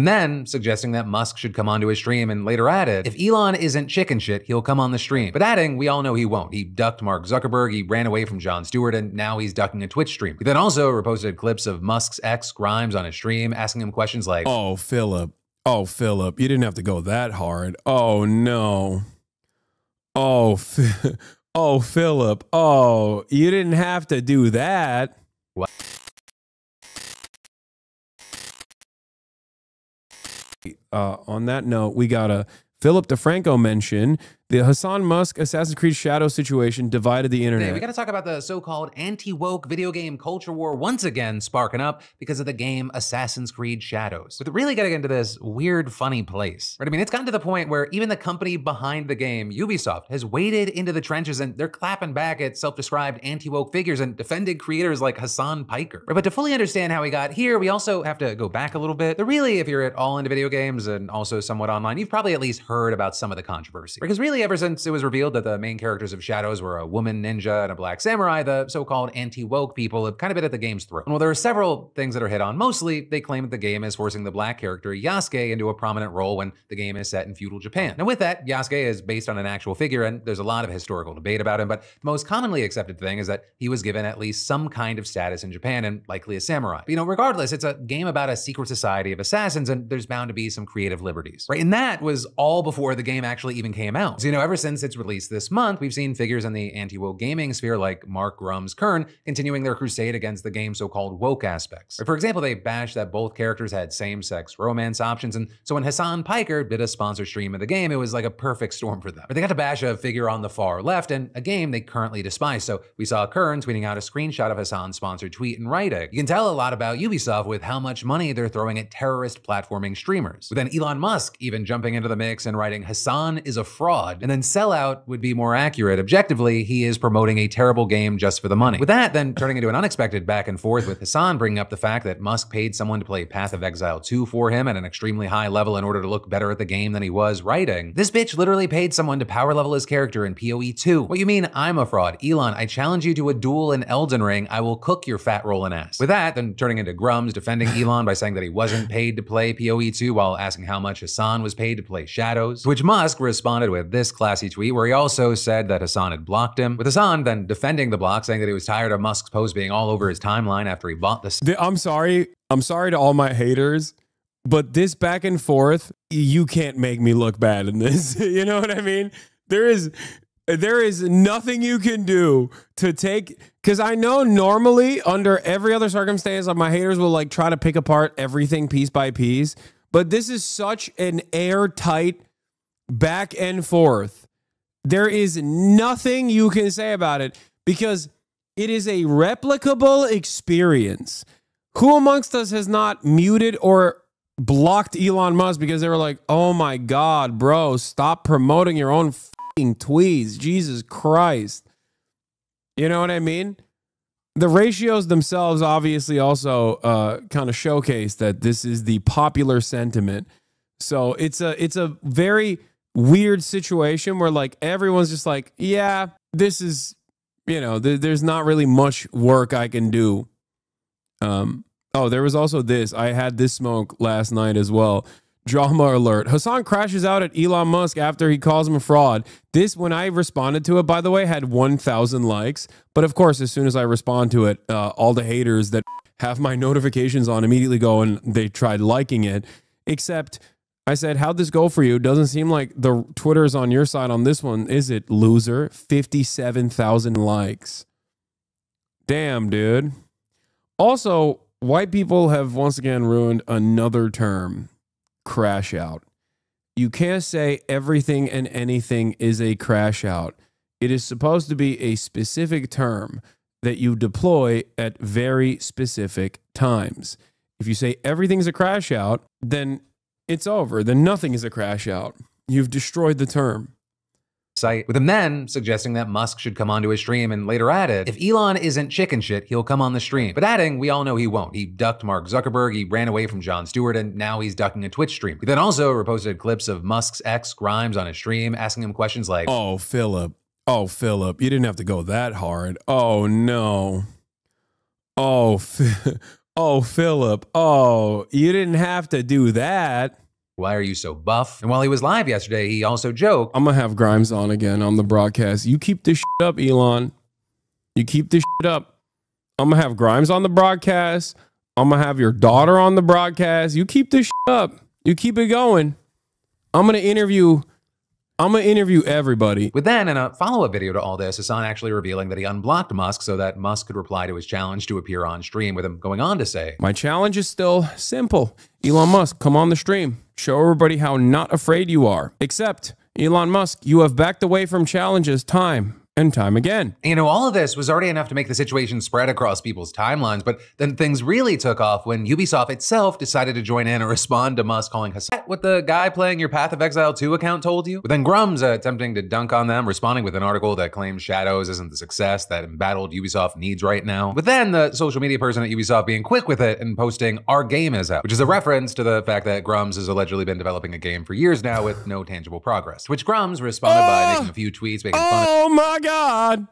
and then suggesting that Musk should come onto his stream, and later added, if Elon isn't chicken shit, he'll come on the stream. But adding, we all know he won't. He ducked Mark Zuckerberg, he ran away from Jon Stewart, and now he's ducking a Twitch stream. He then also reposted clips of Musk's ex, Grimes, on his stream, asking him questions like, oh, Philip, you didn't have to go that hard. Oh, no. Oh, Philip, oh, you didn't have to do that. what? On that note, we got a Philip DeFranco mention. The Hasan Musk Assassin's Creed Shadow situation divided the internet. Hey, we gotta talk about the so-called anti-woke video game culture war once again sparking up because of the game Assassin's Creed Shadows. But really getting into this weird, funny place. Right? I mean, it's gotten to the point where even the company behind the game, Ubisoft, has waded into the trenches and they're clapping back at self-described anti-woke figures and defending creators like Hasan Piker. Right? But to fully understand how we got here, we also have to go back a little bit. But really, if you're at all into video games and also somewhat online, you've probably at least heard about some of the controversy. Because really, ever since it was revealed that the main characters of Shadows were a woman ninja and a black samurai, the so-called anti-woke people have kind of been at the game's throat. And while there are several things that are hit on, mostly they claim that the game is forcing the black character Yasuke into a prominent role when the game is set in feudal Japan. Now with that, Yasuke is based on an actual figure and there's a lot of historical debate about him, but the most commonly accepted thing is that he was given at least some kind of status in Japan and likely a samurai. But, you know, regardless, it's a game about a secret society of assassins and there's bound to be some creative liberties, right? And that was all before the game actually even came out. So, you know, ever since its release this month, we've seen figures in the anti-woke gaming sphere like Mark Grumm's Kern continuing their crusade against the game's so-called woke aspects. For example, they bashed that both characters had same-sex romance options, and so when Hasan Piker did a sponsor stream of the game, it was like a perfect storm for them. But they got to bash a figure on the far left and a game they currently despise. So we saw Kern tweeting out a screenshot of Hasan's sponsored tweet and writing, you can tell a lot about Ubisoft with how much money they're throwing at terrorist platforming streamers. But then Elon Musk even jumping into the mix and writing, Hasan is a fraud, and then sellout would be more accurate. Objectively, he is promoting a terrible game just for the money. With that, then turning into an unexpected back and forth with Hasan bringing up the fact that Musk paid someone to play Path of Exile 2 for him at an extremely high level in order to look better at the game than he was writing. This bitch literally paid someone to power level his character in PoE 2. What you mean I'm a fraud? Elon, I challenge you to a duel in Elden Ring. I will cook your fat rolling ass. With that, then turning into Grums defending Elon by saying that he wasn't paid to play PoE 2 while asking how much Hasan was paid to play Shadows, to which Musk responded with this classy tweet where he also said that Hasan had blocked him, with Hasan then defending the block, saying that he was tired of Musk's post being all over his timeline after he bought the I'm sorry to all my haters, but this back and forth, you can't make me look bad in this. You know what I mean? There is nothing you can do to take, because I know normally under every other circumstance, my haters will like try to pick apart everything piece by piece, but this is such an airtight back and forth. There is nothing you can say about it because it is a replicable experience. Who amongst us has not muted or blocked Elon Musk because they were like, oh my God, bro, stop promoting your own fucking tweets. Jesus Christ. You know what I mean? The ratios themselves obviously also kind of showcase that this is the popular sentiment. So it's a very weird situation where like everyone's just like, yeah, this is, you know, there's not really much work I can do. Oh, there was also this. I had this smoke last night as well. Drama alert. Hasan crashes out at Elon Musk after he calls him a fraud. This, when I responded to it, by the way, had 1,000 likes. But of course, as soon as I respond to it, all the haters that have my notifications on immediately go and they tried liking it. Except I said, how'd this go for you? Doesn't seem like the Twitter's on your side on this one, is it, loser? 57,000 likes. Damn, dude. Also, white people have once again ruined another term, crash out. You can't say everything and anything is a crash out. It is supposed to be a specific term that you deploy at very specific times. If you say everything's a crash out, then it's over. Then nothing is a crash out. You've destroyed the term. Site, with him then suggesting that Musk should come onto his stream, and later added, if Elon isn't chicken shit, he'll come on the stream. But adding, we all know he won't. He ducked Mark Zuckerberg, he ran away from Jon Stewart, and now he's ducking a Twitch stream. He then also reposted clips of Musk's ex, Grimes, on his stream, asking him questions like, oh, Philip, you didn't have to go that hard. Oh, no. Oh, Oh, Philip. Oh, you didn't have to do that. Why are you so buff? And while he was live yesterday, he also joked, I'm going to have Grimes on again on the broadcast. You keep this shit up, Elon. You keep this shit up. I'm going to have Grimes on the broadcast. I'm going to have your daughter on the broadcast. You keep this shit up. You keep it going. I'm going to interview everybody. With then, in a follow-up video to all this, Hasan actually revealing that he unblocked Musk so that Musk could reply to his challenge to appear on stream, with him going on to say, my challenge is still simple. Elon Musk, come on the stream. Show everybody how not afraid you are. Except, Elon Musk, you have backed away from challenges time and time again. You know, all of this was already enough to make the situation spread across people's timelines, but then things really took off when Ubisoft itself decided to join in and respond to Musk calling Hasan what the guy playing your Path of Exile 2 account told you. But then Grums attempting to dunk on them, responding with an article that claims Shadows isn't the success that embattled Ubisoft needs right now. But then the social media person at Ubisoft being quick with it and posting "Our game is out," which is a reference to the fact that Grums has allegedly been developing a game for years now with no tangible progress. To which Grums responded by making a few tweets making fun of Oh my God.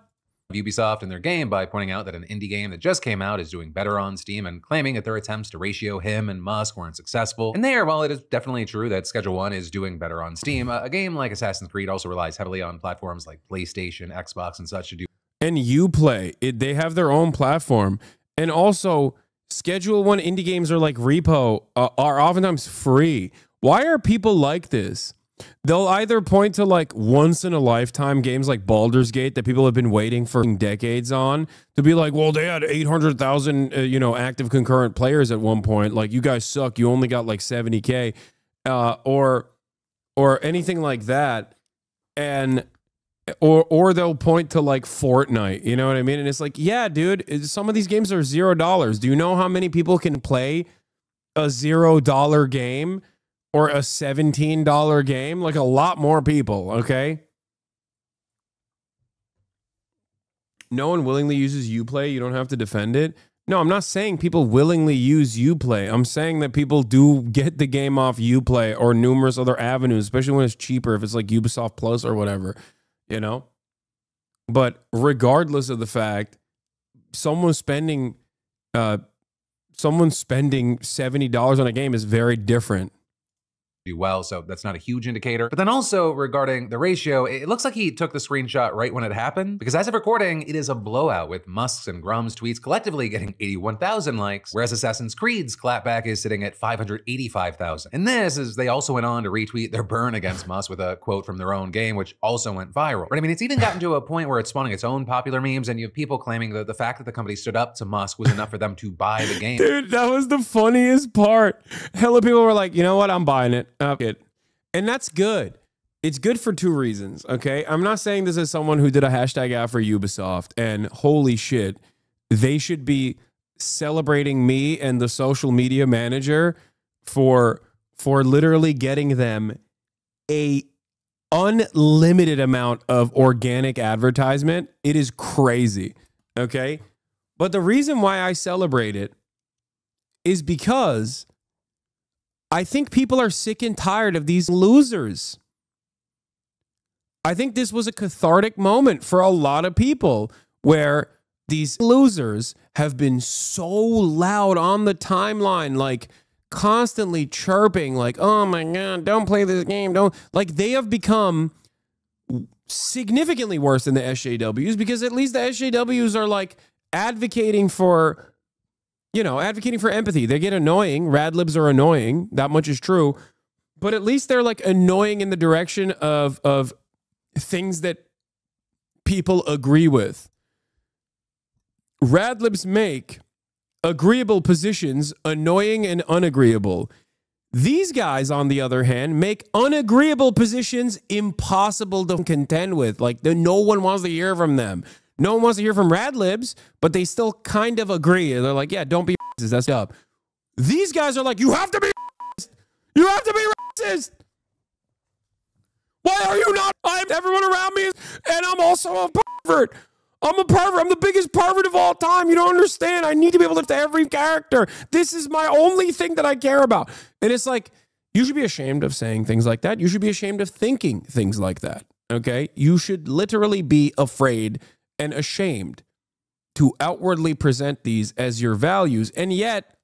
Ubisoft and their game by pointing out that an indie game that just came out is doing better on Steam and claiming that their attempts to ratio him and Musk weren't successful. And there, while it is definitely true that Schedule 1 is doing better on Steam, a game like Assassin's Creed also relies heavily on platforms like PlayStation, Xbox, and such to do. And Uplay, they have their own platform. And also, Schedule 1 indie games are like Repo, are oftentimes free. Why are people like this? They'll either point to like once in a lifetime games like Baldur's Gate that people have been waiting for decades on to be like, well, they had 800,000, active concurrent players at one point. Like, you guys suck. You only got like 70K, or anything like that. And, or they'll point to like Fortnite, you know what I mean? And it's like, yeah, dude, some of these games are $0. Do you know how many people can play a $0 game? Or a $17 game? Like, a lot more people, okay? No one willingly uses Uplay. You don't have to defend it. No, I'm not saying people willingly use Uplay. I'm saying that people do get the game off Uplay or numerous other avenues, especially when it's cheaper, if it's like Ubisoft Plus or whatever, you know? But regardless of the fact, someone spending $70 on a game is very different. Do well, so that's not a huge indicator. But then also regarding the ratio, it looks like he took the screenshot right when it happened, because as of recording, it is a blowout with Musk's and Grum's tweets collectively getting 81,000 likes, whereas Assassin's Creed's clapback is sitting at 585,000. And this is, they also went on to retweet their burn against Musk with a quote from their own game, which also went viral. But I mean, it's even gotten to a point where it's spawning its own popular memes, and you have people claiming that the fact that the company stood up to Musk was enough for them to buy the game. Dude, that was the funniest part. Hella people were like, you know what, I'm buying it. And that's good. It's good for two reasons, okay? I'm not saying this as someone who did a hashtag ad for Ubisoft, and holy shit, they should be celebrating me and the social media manager for literally getting them a unlimited amount of organic advertisement. It is crazy, okay? But the reason why I celebrate it is because I think people are sick and tired of these losers. I think this was a cathartic moment for a lot of people where these losers have been so loud on the timeline, like constantly chirping, like, oh my God, don't play this game. Don't, like, they have become significantly worse than the SJWs, because at least the SJWs are like advocating for empathy. They get annoying. Radlibs are annoying. That much is true. But at least they're like annoying in the direction of things that people agree with. Radlibs make agreeable positions annoying and unagreeable. These guys, on the other hand, make unagreeable positions impossible to contend with. Like, no one wants to hear from them. No one wants to hear from Radlibs, but they still kind of agree. They're like, yeah, don't be racist. That's up. These guys are like, you have to be racist. You have to be racist. Why are you not? Everyone around me is, and I'm also a pervert. I'm a pervert. I'm the biggest pervert of all time. You don't understand. I need to be able to every character. This is my only thing that I care about. And it's like, you should be ashamed of saying things like that. You should be ashamed of thinking things like that. Okay? You should literally be afraid and ashamed to outwardly present these as your values. And yet,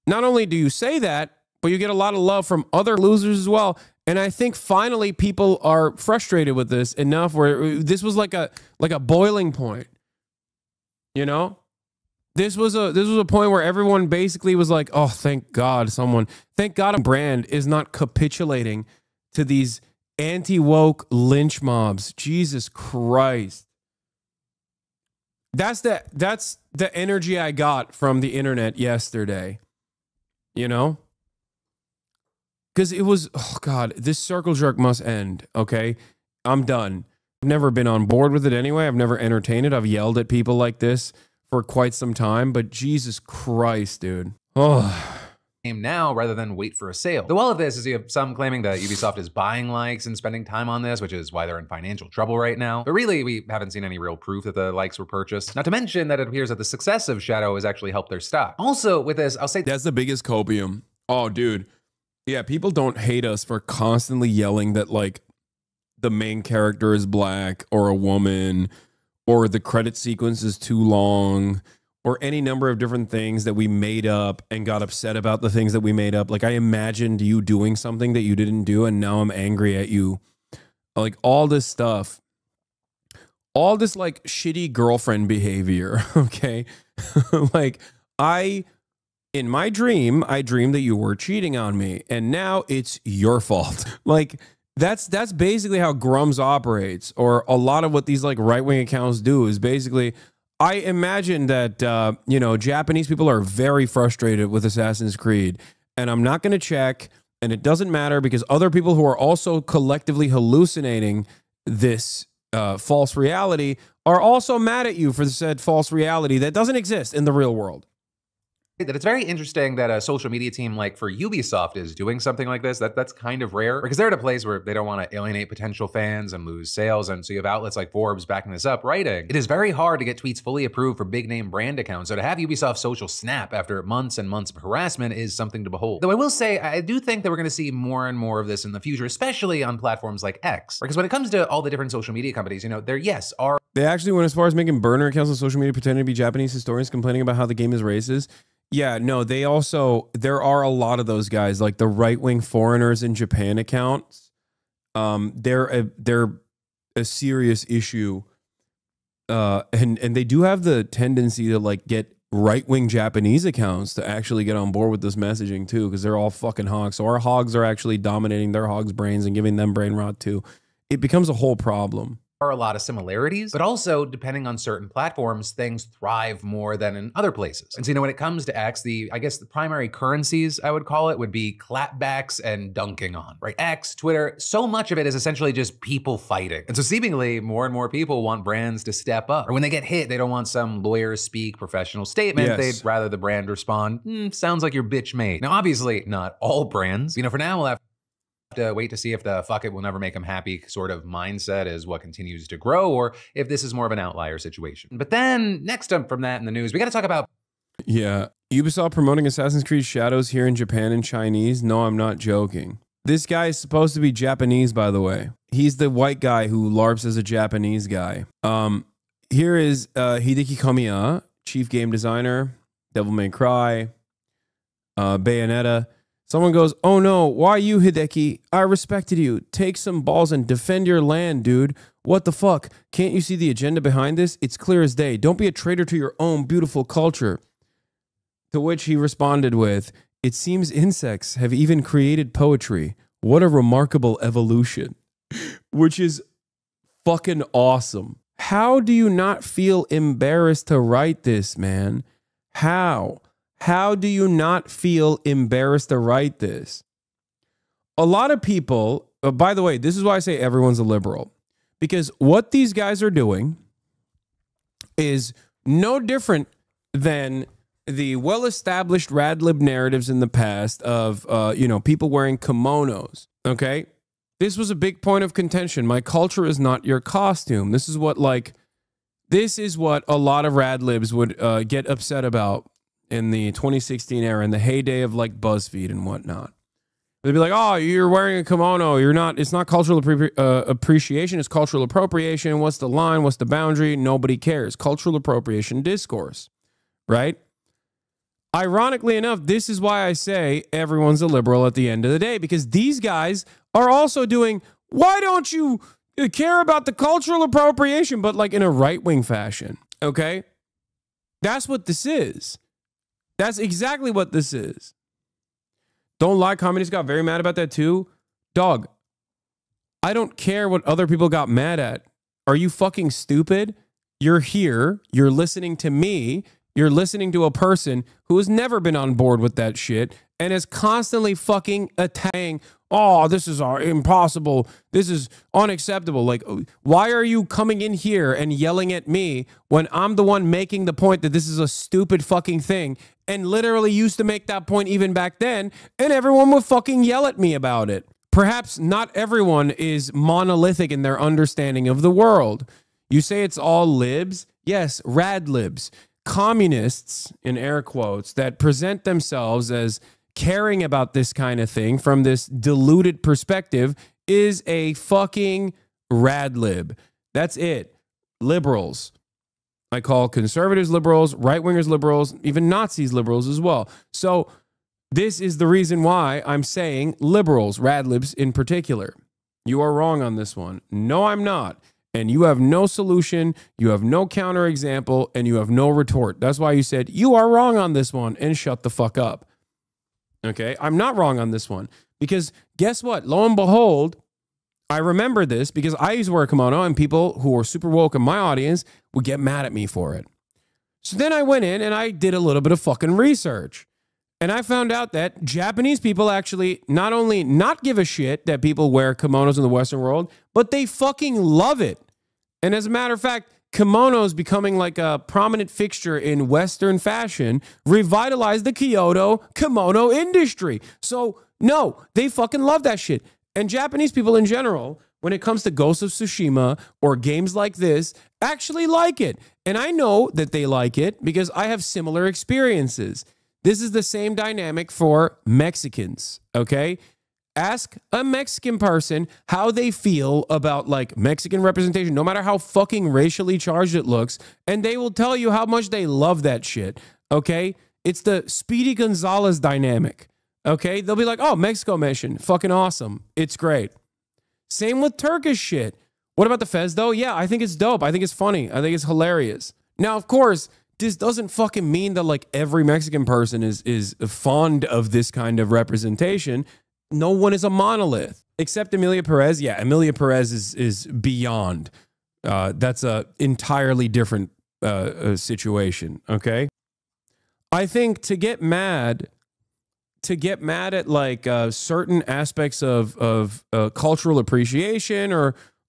not only do you say that, but you get a lot of love from other losers as well. And I think finally people are frustrated with this enough where this was like a boiling point. You know? This was a point where everyone basically was like, "Oh, thank God a brand is not capitulating to these anti-woke lynch mobs." Jesus Christ. That's the energy I got from the internet yesterday. You know? Because it was, oh God, this circle jerk must end, okay? I'm done. I've never been on board with it anyway. I've never entertained it. I've yelled at people like this for quite some time, but Jesus Christ, dude. Oh. Now rather than wait for a sale. The wall of this is you have some claiming that Ubisoft is buying likes and spending time on this, which is why they're in financial trouble right now. But really, we haven't seen any real proof that the likes were purchased. Not to mention that it appears that the success of Shadow has actually helped their stock. Also, with this, I'll say that's the biggest copium. Oh, dude. Yeah, people don't hate us for constantly yelling that, like, the main character is black or a woman or the credit sequence is too long or any number of different things that we made up and got upset about the things that we made up. Like, I imagined you doing something that you didn't do and now I'm angry at you. Like, all this stuff. All this, like, shitty girlfriend behavior, okay? Like, in my dream, I dreamed that you were cheating on me, and now it's your fault. Like, that's basically how Grums operates, or a lot of what these, like, right-wing accounts do is basically, I imagine that, you know, Japanese people are very frustrated with Assassin's Creed, and I'm not going to check, and it doesn't matter because other people who are also collectively hallucinating this false reality are also mad at you for said false reality that doesn't exist in the real world. That it's very interesting that a social media team like for Ubisoft is doing something like this. That's kind of rare because they're at a place where they don't want to alienate potential fans and lose sales. And so you have outlets like Forbes backing this up, writing, "It is very hard to get tweets fully approved for big name brand accounts. So to have Ubisoft social snap after months and months of harassment is something to behold." Though I will say, I do think that we're going to see more and more of this in the future, especially on platforms like X. Because when it comes to all the different social media companies, you know, they actually went as far as making burner accounts on social media pretending to be Japanese historians complaining about how the game is racist. Yeah, no, there are a lot of those guys, like the right-wing foreigners in Japan accounts. They're a serious issue. And they do have the tendency to, like, get right-wing Japanese accounts to actually get on board with this messaging too, because they're all fucking hogs. So our hogs are actually dominating their hogs' brains and giving them brain rot too. It becomes a whole problem. Are a lot of similarities, but also depending on certain platforms, things thrive more than in other places. And so, you know, when it comes to X, I guess the primary currencies, I would call it, would be clapbacks and dunking on, right? X, Twitter, so much of it is essentially just people fighting. And so seemingly more and more people want brands to step up. Or when they get hit, they don't want some lawyer speak professional statement. Yes. They'd rather the brand respond, sounds like your bitch made. Now, obviously not all brands, you know, for now we'll have to wait to see if the "fuck it, we'll never make them happy" sort of mindset is what continues to grow, or if this is more of an outlier situation. But then next up from that in the news, we got to talk about Ubisoft promoting Assassin's Creed Shadows here in Japan in Chinese. No, I'm not joking. This guy is supposed to be Japanese, by the way. He's the white guy who LARPs as a Japanese guy. Here is Hideki Kamiya, chief game designer, Devil May Cry, Bayonetta. Someone goes, "Oh no, why you, Hideki? I respected you. Take some balls and defend your land, dude. What the fuck? Can't you see the agenda behind this? It's clear as day. Don't be a traitor to your own beautiful culture." To which he responded with, "It seems insects have even created poetry. What a remarkable evolution." Which is fucking awesome. How do you not feel embarrassed to write this, man? How? How do you not feel embarrassed to write this? A lot of people, by the way, this is why I say everyone's a liberal. Because what these guys are doing is no different than the well-established rad-lib narratives in the past of, you know, people wearing kimonos, okay? This was a big point of contention. My culture is not your costume. This is what a lot of rad-libs would get upset about in the 2016 era, in the heyday of like BuzzFeed and whatnot. They'd be like, oh, you're wearing a kimono. It's not cultural appreciation. It's cultural appropriation. What's the line? What's the boundary? Nobody cares. Cultural appropriation discourse, right? Ironically enough, this is why I say everyone's a liberal at the end of the day, because these guys are also doing, why don't you care about the cultural appropriation, but like in a right-wing fashion, okay? That's what this is. That's exactly what this is. Don't lie, communists got very mad about that too. Dog, I don't care what other people got mad at. Are you fucking stupid? You're here, you're listening to me, you're listening to a person who has never been on board with that shit and is constantly fucking attacking, oh, this is impossible, this is unacceptable. Like, why are you coming in here and yelling at me when I'm the one making the point that this is a stupid fucking thing, and literally used to make that point even back then, and everyone would fucking yell at me about it? Perhaps not everyone is monolithic in their understanding of the world. You say it's all libs? Yes, rad libs. Communists, in air quotes, that present themselves as caring about this kind of thing from this diluted perspective is a fucking rad lib. That's it. Liberals. I call conservatives liberals, right-wingers liberals, even Nazis liberals as well. So this is the reason why I'm saying liberals, rad libs in particular. You are wrong on this one. No, I'm not. And you have no solution, you have no counterexample, and you have no retort. That's why you said, you are wrong on this one, and shut the fuck up. Okay? I'm not wrong on this one. Because guess what? Lo and behold, I remember this because I used to wear a kimono, and people who were super woke in my audience would get mad at me for it. So then I went in and I did a little bit of fucking research. And I found out that Japanese people actually not only not give a shit that people wear kimonos in the Western world, but they fucking love it. And as a matter of fact, kimonos becoming like a prominent fixture in Western fashion revitalized the Kyoto kimono industry. So no, they fucking love that shit. And Japanese people in general, when it comes to Ghost of Tsushima or games like this, actually like it. And I know that they like it because I have similar experiences. This is the same dynamic for Mexicans, okay? Ask a Mexican person how they feel about like Mexican representation, no matter how fucking racially charged it looks, and they will tell you how much they love that shit, okay? It's the Speedy Gonzalez dynamic, okay? They'll be like, oh, Mexico mission, fucking awesome. It's great. Same with Turkish shit. What about the Fez though? Yeah, I think it's dope. I think it's funny. I think it's hilarious. Now, of course, this doesn't fucking mean that like every Mexican person is fond of this kind of representation. No one is a monolith except Emilia Perez. Yeah, Emilia Perez is beyond. That's a entirely different situation. Okay, I think to get mad at like certain aspects of cultural appreciation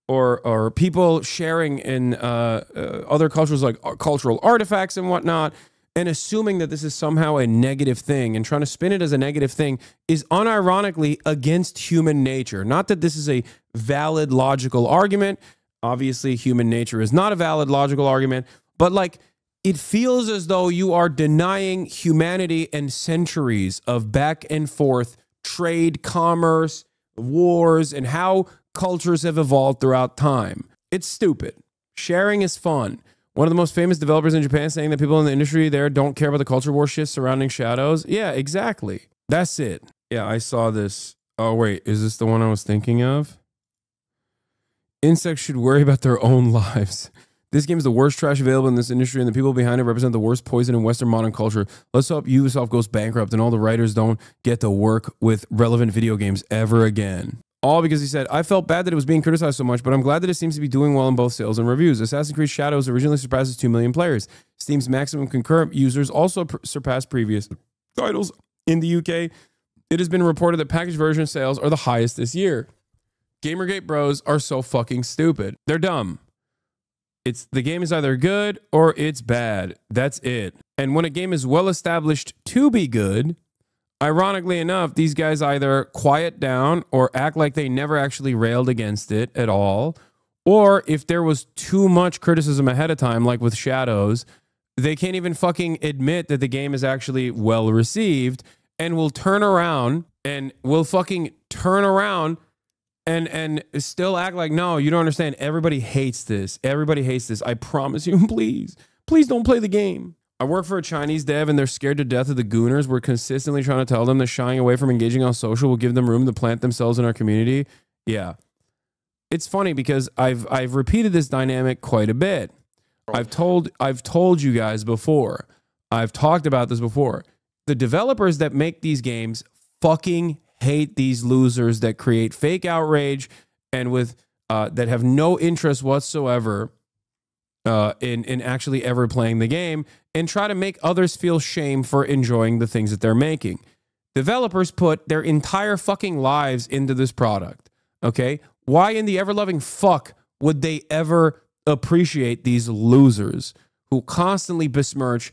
or people sharing in other cultures, like cultural artifacts and whatnot, and assuming that this is somehow a negative thing and trying to spin it as a negative thing is unironically against human nature. Not that this is a valid logical argument. Obviously, human nature is not a valid logical argument, but like it feels as though you are denying humanity and centuries of back and forth trade, commerce, wars, and how cultures have evolved throughout time. It's stupid. Sharing is fun. One of the most famous developers in Japan saying that people in the industry there don't care about the culture war shit surrounding shadows. Yeah, exactly. That's it. Yeah, I saw this. Oh, wait. Is this the one I was thinking of? Insects should worry about their own lives. This game is the worst trash available in this industry, and the people behind it represent the worst poison in Western modern culture. Let's hope Ubisoft goes bankrupt and all the writers don't get to work with relevant video games ever again. All because he said, I felt bad that it was being criticized so much, but I'm glad that it seems to be doing well in both sales and reviews. Assassin's Creed Shadows originally surpasses 2 million players. Steam's maximum concurrent users also surpassed previous titles. In the UK, it has been reported that packaged version sales are the highest this year. Gamergate bros are so fucking stupid. They're dumb. The game is either good or it's bad. That's it. And when a game is well established to be good, ironically enough, these guys either quiet down or act like they never actually railed against it at all. Or if there was too much criticism ahead of time, like with Shadows, they can't even fucking admit that the game is actually well received. and will turn around and will fucking turn around and still act like, no, you don't understand. Everybody hates this. Everybody hates this. I promise you, please don't play the game. I work for a Chinese dev and they're scared to death of the gooners. We're consistently trying to tell them that shying away from engaging on social will give them room to plant themselves in our community. Yeah. It's funny because I've repeated this dynamic quite a bit. I've told you guys before. I've talked about this before. The developers that make these games fucking hate these losers that create fake outrage and with that have no interest whatsoever in actually ever playing the game and try to make others feel shame for enjoying the things that they're making. Developers put their entire fucking lives into this product. Okay? Why in the ever-loving fuck would they ever appreciate these losers who constantly besmirch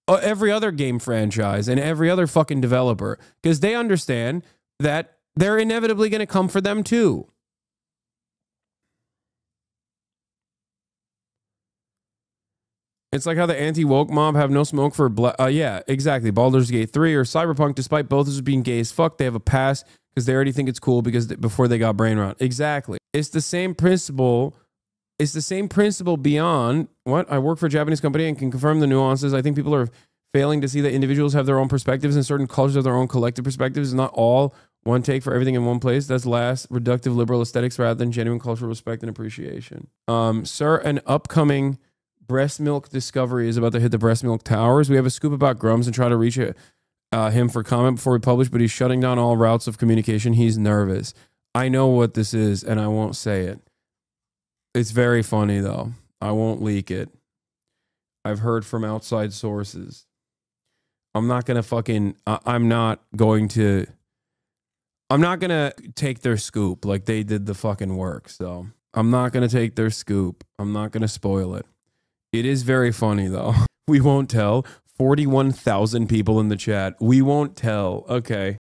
every other game franchise and every other fucking developer? Because they understand that they're inevitably going to come for them too. It's like how the anti-woke mob have no smoke for yeah, exactly. Baldur's Gate 3 or Cyberpunk, despite both of us being gay as fuck, they have a pass because they already think it's cool because before they got brain rot. Exactly. It's the same principle. It's the same principle beyond what I work for a Japanese company and can confirm the nuances. I think people are failing to see that individuals have their own perspectives and certain cultures have their own collective perspectives. Not all one take for everything in one place. That's last reductive liberal aesthetics rather than genuine cultural respect and appreciation. Sir, an upcoming breast milk discovery is about to hit the breast milk towers. We have a scoop about Grums and try to reach him for comment before we publish, but he's shutting down all routes of communication. He's nervous. I know what this is, and I won't say it. It's very funny, though. I won't leak it. I've heard from outside sources. I'm not going to fucking... I'm not going to take their scoop like they did the fucking work, so... I'm not going to take their scoop. I'm not going to spoil it. It is very funny, though. We won't tell. 41,000 people in the chat. We won't tell. Okay.